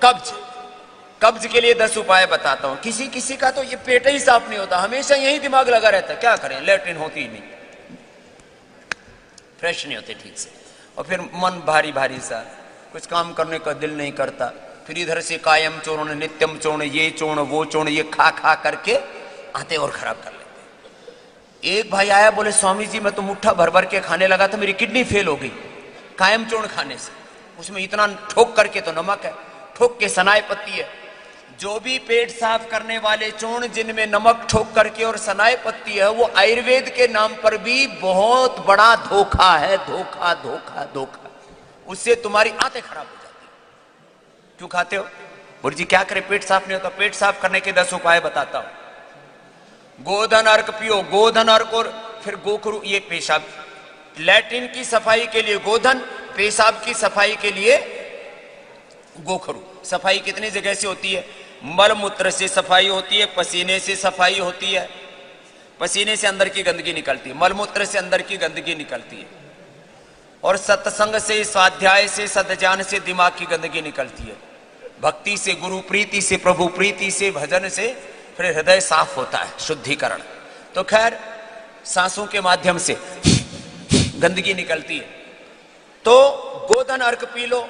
कब्ज, कब्ज के लिए 10 उपाय बताता हूं। किसी किसी का तो ये पेट ही साफ नहीं होता, हमेशा यही दिमाग लगा रहता है, क्या करें, लेटरिन होती ही नहीं, फ्रेश नहीं होते ठीक से, और फिर मन भारी भारी सा, कुछ काम करने का दिल नहीं करता, फिर इधर से कायम चूर्ण, नित्यम चूर्ण, ये चूर्ण वो चूर्ण, ये खा खा करके आते और खराब कर लेते। एक भाई आया, बोले स्वामी जी मैं तो मुट्ठा भर भर के खाने लगा था, मेरी किडनी फेल हो गई कायम चूर्ण खाने से। उसमें इतना ठोक करके तो नमक है, ठोक के सनाई पत्ती है। जो भी पेट साफ करने वाले चूर्ण जिनमें नमक ठोक करके और सनाई पत्ती है, वो आयुर्वेद के नाम पर भी बहुत बड़ा धोखा है, धोखा धोखा धोखा। उससे तुम्हारी आंतें खराब हो जाती। क्यों खाते हो? बोले जी क्या करें, पेट साफ नहीं होता। पेट साफ करने के 10 उपाय बताता हूं। गोधन अर्क पियो, गोधन अर्क, और फिर गोखरू, ये पेशाब, लैट्रिन की सफाई के लिए गोधन, पेशाब की सफाई के लिए गोखरू। सफाई कितनी जगह से होती है? मल मूत्र से सफाई होती है, पसीने से सफाई होती है, पसीने से अंदर की गंदगी निकलती है, मल मूत्र से अंदर की गंदगी निकलती है, और सत्संग से, स्वाध्याय से, सद्ज्ञान से दिमाग की गंदगी निकलती है, भक्ति से, गुरु प्रीति से, प्रभु प्रीति से, भजन से फिर हृदय साफ होता है, शुद्धिकरण। तो खैर सांसों के माध्यम से गंदगी निकलती है। तो गोधन अर्क पी लो,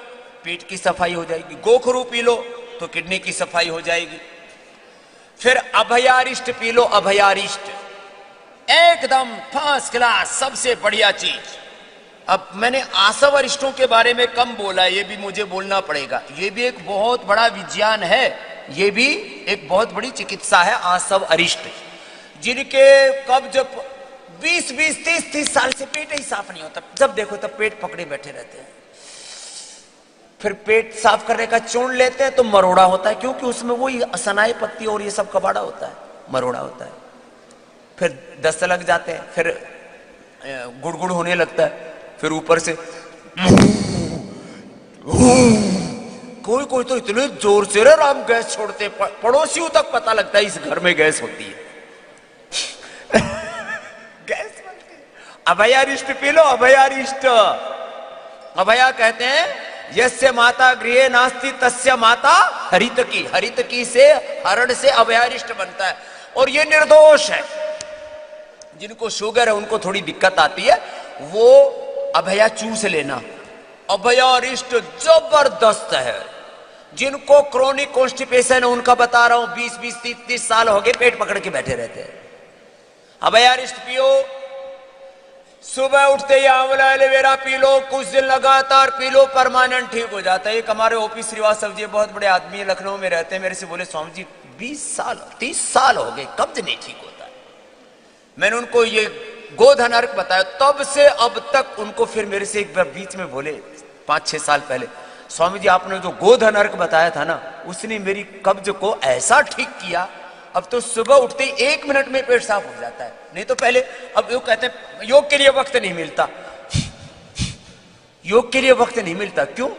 पेट की सफाई हो जाएगी। गोखरू पी लो तो किडनी की सफाई हो जाएगी। फिर अभयारिष्ट पी लो, अभयारिष्ट एकदम फर्स्ट क्लास, सबसे बढ़िया चीज। अब मैंने आसव अरिष्टों के बारे में कम बोला, ये भी मुझे बोलना पड़ेगा, ये भी एक बहुत बड़ा विज्ञान है, ये भी एक बहुत बड़ी चिकित्सा है। आसव अरिष्ट जिनके कब्ज 20-20, 30-30 साल से पेट ही साफ नहीं होता, जब देखो तब पेट पकड़े बैठे रहते हैं। फिर पेट साफ करने का चूर्ण लेते हैं तो मरोड़ा होता है, क्योंकि उसमें वही सनाई पत्ती और ये सब कबाड़ा होता है, मरोड़ा होता है। फिर दस्त लग जाते हैं, फिर गुड़गुड़ होने लगता है, फिर ऊपर से कोई कोई तो इतने जोर से रे राम गैस छोड़ते, पड़ोसियों तक पता लगता है इस घर में गैस होती है। गैस बनती है। अभयारिष्ट पी लो, अभयारिष्ट। अभया कहते हैं यस्य माता गृहे नास्ति तस्य माता हरितकी, हरितकी से, हरण से अभयारिष्ट बनता है। और ये निर्दोष है, जिनको शुगर है उनको थोड़ी दिक्कत आती है, वो अभया चूस लेना। अभयारिष्ट जबरदस्त है। जिनको क्रोनिक कॉन्स्टिपेशन है उनका बता रहा हूं, 20-20, 30-30 साल हो गए पेट पकड़ के बैठे रहते हैं। अभयारिष्ट पियो, सुबह उठते ही आंवला एलोवेरा पी लो, कुछ दिन लगातार पी लो, परमानेंट ठीक हो जाता है। एक हमारे ओपी श्रीवास्तव जी बहुत बड़े आदमी है, लखनऊ में रहते हैं, मेरे से बोले स्वामी जी 20 साल 30 साल हो गए कब्ज नहीं ठीक होता है। मैंने उनको ये गोधन अर्क बताया, तब से अब तक उनको, फिर मेरे से एक बार बीच में बोले 5-6 साल पहले, स्वामी जी आपने जो गोधन अर्क बताया था ना, उसने मेरी कब्ज को ऐसा ठीक किया, अब तो सुबह उठते ही 1 मिनट में पेट साफ हो जाता है। नहीं तो पहले, अब योग कहते हैं योग के लिए वक्त नहीं मिलता, योग के लिए वक्त नहीं मिलता, क्यों?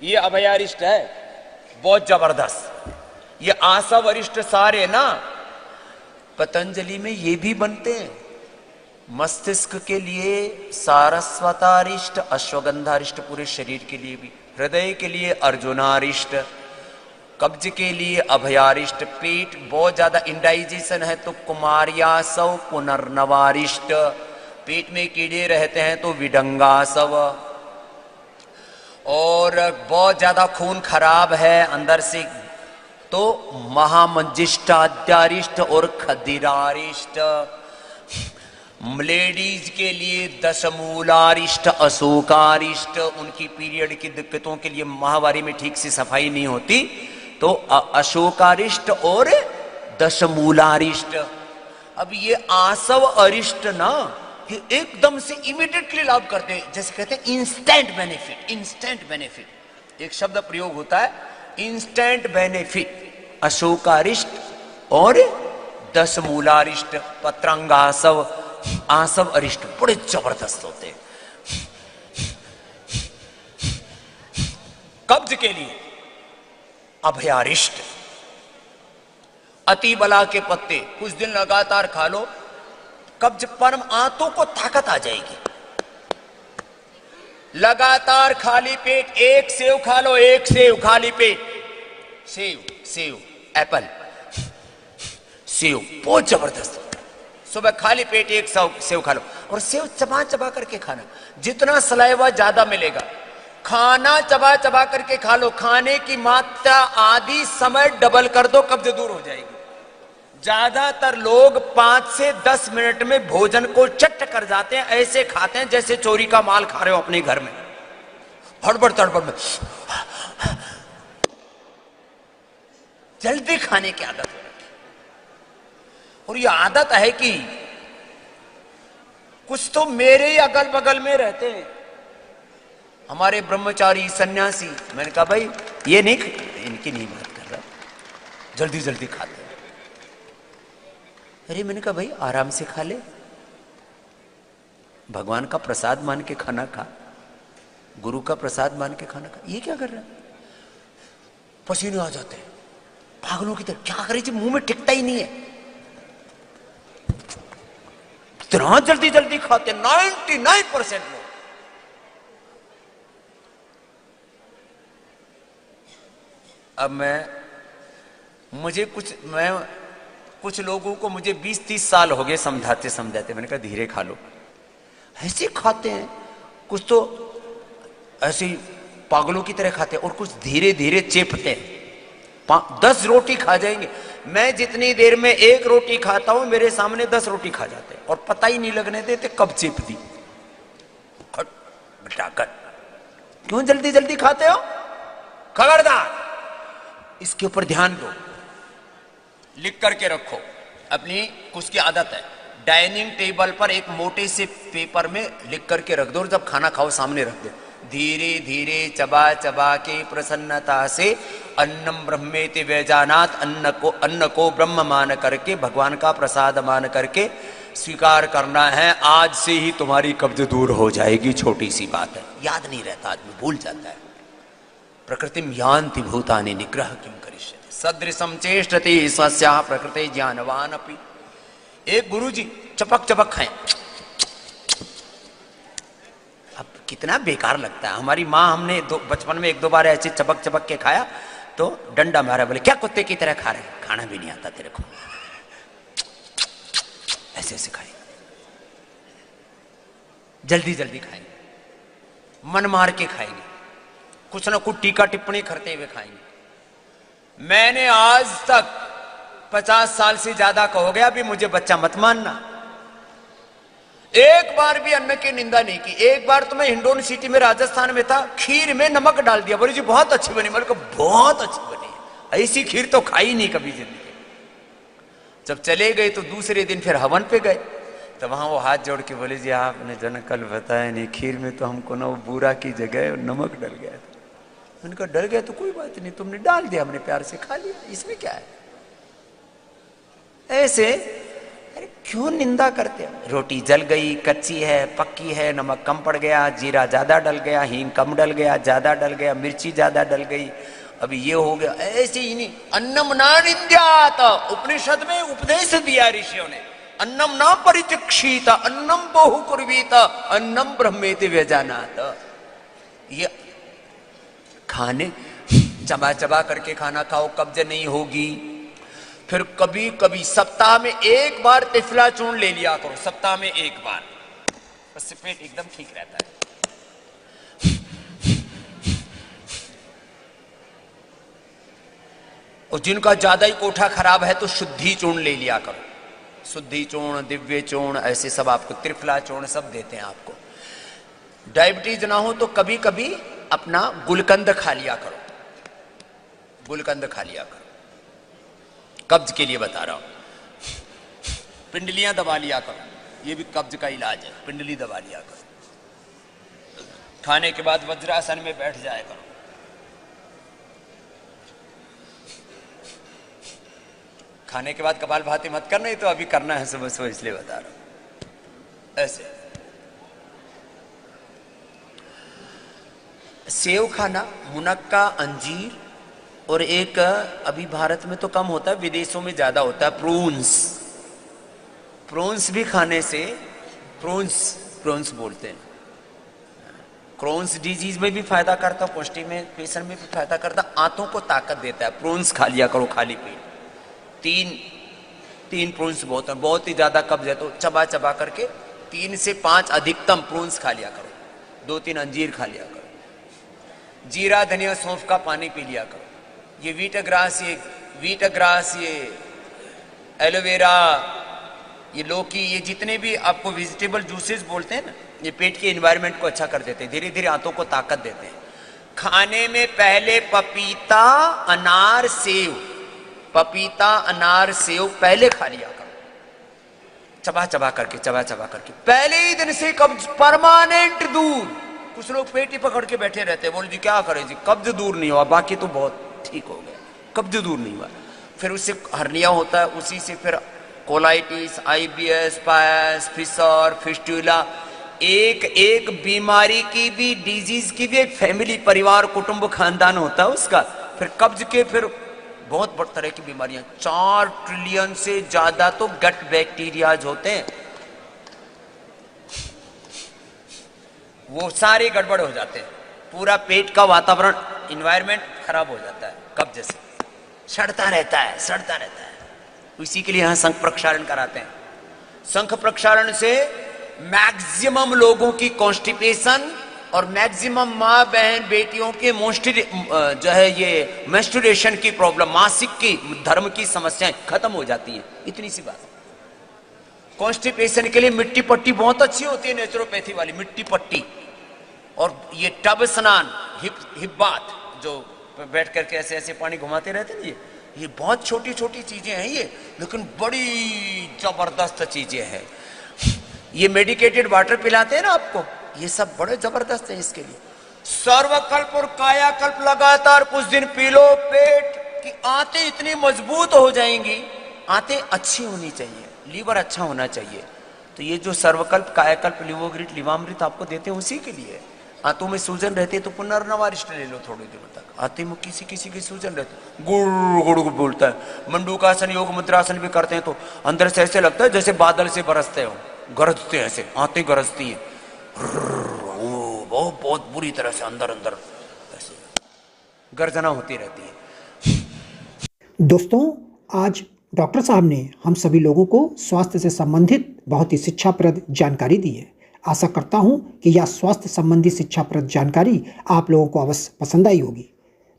ये अभयारिष्ट है, बहुत जबरदस्त। ये आसव अरिष्ट सारे ना पतंजलि में ये भी बनते हैं। मस्तिष्क के लिए सारस्वतारिष्ट, अश्वगंधारिष्ट पूरे शरीर के लिए भी, हृदय के लिए अर्जुनारिष्ट, कब्ज के लिए अभयारिष्ट, पेट बहुत ज्यादा इंडाइजेशन है तो कुमार्यासव पुनर्नवारिष्ट, पेट में कीड़े रहते हैं तो विडंगासव, और बहुत ज्यादा खून खराब है अंदर से तो महामंजिष्टाद्यारिष्ट और खदिरारिष्ट, लेडीज के लिए दशमूलारिष्ट, अशोकारिष्ट, उनकी पीरियड की दिक्कतों के लिए माहवारी में ठीक से सफाई नहीं होती तो अशोकारिष्ट और दशमूलारिष्ट। अब ये आसव अरिष्ट ना, ये एकदम से इमीडिएटली लाभ करते हैं, जैसे कहते हैं इंस्टेंट बेनिफिट। इंस्टेंट बेनिफिट एक शब्द प्रयोग होता है, इंस्टेंट बेनिफिट। अशोकारिष्ट और दशमूलारिष्ट, पत्रांगासव, आसव अरिष्ट बड़े जबरदस्त होते हैं। कब्ज के लिए अभयारिष्ट, अति बला के पत्ते कुछ दिन लगातार खा लो, कब्ज परम आंतों को ताकत आ जाएगी। लगातार खाली पेट एक सेव खा लो, एक सेव खाली पेट, सेव सेव एप्पल सेव बहुत जबरदस्त। सुबह खाली पेट एक सेव खा लो, और सेव चबा चबा करके खाना, जितना सलाइवा ज्यादा मिलेगा। खाना चबा चबा करके खा लो, खाने की मात्रा आधी समय डबल कर दो, कब्ज दूर हो जाएगी। ज्यादातर लोग 5 से 10 मिनट में भोजन को चट कर जाते हैं, ऐसे खाते हैं जैसे चोरी का माल खा रहे हो अपने घर में, हड़बड़ तड़बड़ में। जल्दी खाने की आदत हो रखी, और ये आदत है कि कुछ तो मेरे ही अगल बगल में रहते हैं हमारे ब्रह्मचारी सन्यासी। मैंने कहा भाई ये नहीं, इनकी नहीं बात कर रहा, जल्दी जल्दी खाते हैं। अरे मैंने कहा भाई आराम से खा ले, भगवान का प्रसाद मान के खाना खा, गुरु का प्रसाद मान के खाना खा। ये क्या कर रहा है? पसीने आ जाते हैं पागलों की तरह, क्या करे जी, मुंह में टिकता ही नहीं है, इतना जल्दी जल्दी खाते 99% लोग। अब मैं कुछ लोगों को मुझे 20-30 साल हो गए समझाते समझाते, मैंने कहा धीरे खा लो। ऐसे खाते हैं, कुछ तो ऐसे पागलों की तरह खाते हैं, और कुछ धीरे धीरे चेपते हैं। 10 रोटी खा जाएंगे। मैं जितनी देर में 1 रोटी खाता हूं, मेरे सामने 10 रोटी खा जाते हैं, और पता ही नहीं लगने देते कब चेप दी। क्यों जल्दी जल्दी खाते हो? खबरदार, इसके ऊपर ध्यान दो, लिख करके रखो अपनी। कुछ की आदत है, डाइनिंग टेबल पर एक मोटे से पेपर में लिख करके रख दो, और जब खाना खाओ सामने रख दो। धीरे धीरे चबा चबा के प्रसन्नता से अन्नम ब्रह्मेति व्यजानात, अन्न को ब्रह्म मान करके, भगवान का प्रसाद मान करके स्वीकार करना है। आज से ही तुम्हारी कब्ज दूर हो जाएगी। छोटी सी बात है, याद नहीं रहता, आदमी भूल जाता है। प्रकृतिम यान्ति भूतानि निग्रह किम करिष्यति सदृशम चेष्टति स्वस्याः प्रकृते ज्ञानवान अपि। एक गुरुजी चपक चपक खाएं, अब कितना बेकार लगता है। हमारी माँ, हमने बचपन में 1-2 बार ऐसे चपक चपक के खाया तो डंडा मारा, बोले क्या कुत्ते की तरह खा रहे, खाना भी नहीं आता तेरे को, ऐसे ऐसे खाएंगे, जल्दी जल्दी खाएंगे, मन मार के खाएंगे, कुछ ना कुछ टीका टिप्पणी करते हुए खाएंगे। मैंने आज तक 50 साल से ज्यादा का हो गया, अभी मुझे बच्चा मत मानना, एक बार भी अन्न की निंदा नहीं की। एक बार तो मैं हिंडोन सिटी में राजस्थान में था, खीर में नमक डाल दिया, बोले जी बहुत अच्छी बनी। मैंने कहा बहुत अच्छी बनी है, ऐसी खीर तो खाई नहीं कभी जिंदगी। जब चले गए तो दूसरे दिन फिर हवन पे गए, तो वहां वो हाथ जोड़ के बोले जी आपने जो कल बताया नहीं, खीर में तो हमको ना वो बूरा की जगह नमक डल गया था। मैंने कहा डल गया तो कोई बात नहीं, तुमने डाल दिया, हमने प्यार से खा लिया, इसमें क्या है। ऐसे अरे क्यों निंदा करते हो? रोटी जल गई, कच्ची है, पक्की है, नमक कम पड़ गया, जीरा ज्यादा डल गया, हींग कम डल गया, ज्यादा डल गया, मिर्ची ज्यादा डल गई, अभी ये हो गया, ऐसे ही नहीं। अन्नम ना निंद्यात, उपनिषद में उपदेश दिया ऋषियों ने, अन्नम ना परिचिक्षीत, अन्नम बहु कुर्वीत, अन्नम ब्रह्मेति व्यजानात। ये खाने चबा चबा करके खाना खाओ, कब्ज नहीं होगी। फिर कभी कभी सप्ताह में 1 बार तिफला चूर्ण ले लिया करो, सप्ताह में 1 बार, उससे पेट एकदम ठीक रहता है। और जिनका ज्यादा ही कोठा खराब है तो शुद्धि चूर्ण ले लिया करो, शुद्धि चूर्ण, दिव्य चूर्ण, ऐसे सब आपको, त्रिफला चूर्ण सब देते हैं आपको। डायबिटीज ना हो तो कभी कभी अपना गुलकंद खा लिया करो, गुलकंद खा लिया करो, कब्ज के लिए बता रहा हूं। पिंडलियां दबा लिया करो, ये भी कब्ज का इलाज है, पिंडली दबा लिया करो। खाने के बाद वज्रासन में बैठ जाया करो। खाने के बाद कपालभाति मत करना, ही तो अभी करना है सुबह सुबह, इसलिए बता रहा हूं। ऐसे सेव खाना, मुनक्का, अंजीर, और एक अभी भारत में तो कम होता है, विदेशों में ज्यादा होता है, प्रून्स। प्रून्स भी खाने से, प्रून्स बोलते हैं, क्रोन्स डिजीज में भी फायदा करता, कॉन्स्टिपेशन में भी फायदा करता, आंतों को ताकत देता है। प्रून्स खा लिया करो खाली पेट। तीन प्रून्स बहुत ही ज्यादा कब्ज है तो चबा चबा करके 3 से 5 अधिकतम प्रून्स खा लिया करो। 2-3 अंजीर खा लिया करो। जीरा धनिया सौंफ का पानी पी लिया करो। ये वीट ग्रास, ये एलोवेरा, ये लौकी, ये जितने भी आपको वेजिटेबल जूसेस बोलते हैं ना, ये पेट के एनवायरनमेंट को अच्छा कर देते हैं, धीरे धीरे आंतों को ताकत देते हैं। खाने में पहले पपीता अनार सेव पहले खा लिया करो, चबा चबा करके। पहले ही दिन से कब्ज परमानेंट दूर। कुछ लोग पेट ही पकड़ के बैठे रहते हैं, बोले जी क्या करें जी, कब्ज दूर नहीं हुआ, बाकी तो बहुत ठीक हो गया, कब्ज दूर नहीं हुआ। फिर उससे हर्निया होता है, उसी से फिर कोलाइटिस, IBS, पायस, फिशर, फिस्टुला, एक बीमारी की भी, डिजीज की भी एक फैमिली, परिवार, कुटुंब, खानदान होता है उसका। फिर कब्ज के फिर बहुत बड़ी तरह की बीमारियां, 4 ट्रिलियन से ज्यादा तो गट बैक्टीरियाज होते हैं, वो सारे गड़बड़ हो जाते हैं। पूरा पेट का वातावरण, इन्वायरमेंट खराब हो जाता है कब्ज से, सड़ता रहता है। इसी के लिए यहां शंख प्रक्षालन कराते हैं। शंख प्रक्षालन से मैक्सिमम लोगों की कॉन्स्टिपेशन और मैक्सिमम माँ बहन बेटियों के जो है ये मेंस्ट्रुएशन की प्रॉब्लम, मासिक की धर्म की समस्याएं खत्म हो जाती हैं। इतनी सी बात। कॉन्स्टिपेशन के लिए मिट्टी पट्टी बहुत अच्छी होती है, नेचुरोपैथी वाली मिट्टी पट्टी, और ये टब स्नान, हिप बाथ, जो बैठ करके ऐसे ऐसे पानी घुमाते रहते हैं, ये बहुत छोटी छोटी चीजें हैं ये, लेकिन बड़ी जबरदस्त चीजें हैं। ये मेडिकेटेड वाटर पिलाते हैं ना आपको, ये सब बड़े जबरदस्त है इसके लिए। सर्वकल्प और कायाकल्प लगातार कुछ दिन पी लो, पेट की आंतें इतनी मजबूत हो जाएंगी। आंतें अच्छी होनी चाहिए, लीवर अच्छा होना चाहिए। तो ये जो सर्वकल्प, कायाकल्प, लिवोग्रिट, लिवामृत आपको देते हैं उसी के लिए। आंतों में सूजन रहती है तो पुनर्नवारिष्ट ले लो थोड़ी देर तक। आंतों में किसी की सूजन रहती है, गुड़ गुड़ बोलता है। मंडूकासन, योग मुद्रासन भी करते हैं तो अंदर से ऐसे लगता है जैसे बादल से बरसते हो, गरजते ऐसे, आंतें गरजती है, बहुत बुरी तरह से अंदर ऐसे गर्जना होती रहती है। दोस्तों, आज डॉक्टर साहब ने हम सभी लोगों को स्वास्थ्य से संबंधित बहुत ही शिक्षाप्रद जानकारी दी है। आशा करता हूं कि यह स्वास्थ्य संबंधी शिक्षाप्रद जानकारी आप लोगों को अवश्य पसंद आई होगी।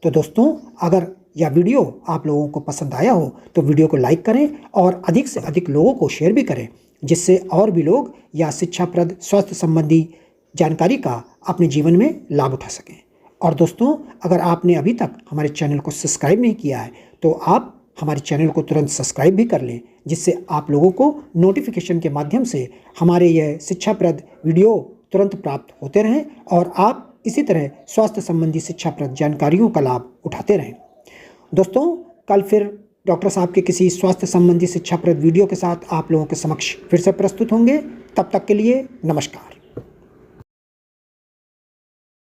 तो दोस्तों, अगर यह वीडियो आप लोगों को पसंद आया हो तो वीडियो को लाइक करें और अधिक से अधिक लोगों को शेयर भी करें, जिससे और भी लोग यह शिक्षाप्रद स्वास्थ्य संबंधी जानकारी का अपने जीवन में लाभ उठा सकें। और दोस्तों, अगर आपने अभी तक हमारे चैनल को सब्सक्राइब नहीं किया है तो आप हमारे चैनल को तुरंत सब्सक्राइब भी कर लें, जिससे आप लोगों को नोटिफिकेशन के माध्यम से हमारे यह शिक्षाप्रद वीडियो तुरंत प्राप्त होते रहें और आप इसी तरह स्वास्थ्य संबंधी शिक्षाप्रद जानकारियों का लाभ उठाते रहें। दोस्तों, कल फिर डॉक्टर साहब के किसी स्वास्थ्य संबंधी शिक्षाप्रद वीडियो के साथ आप लोगों के समक्ष फिर से प्रस्तुत होंगे। तब तक के लिए नमस्कार।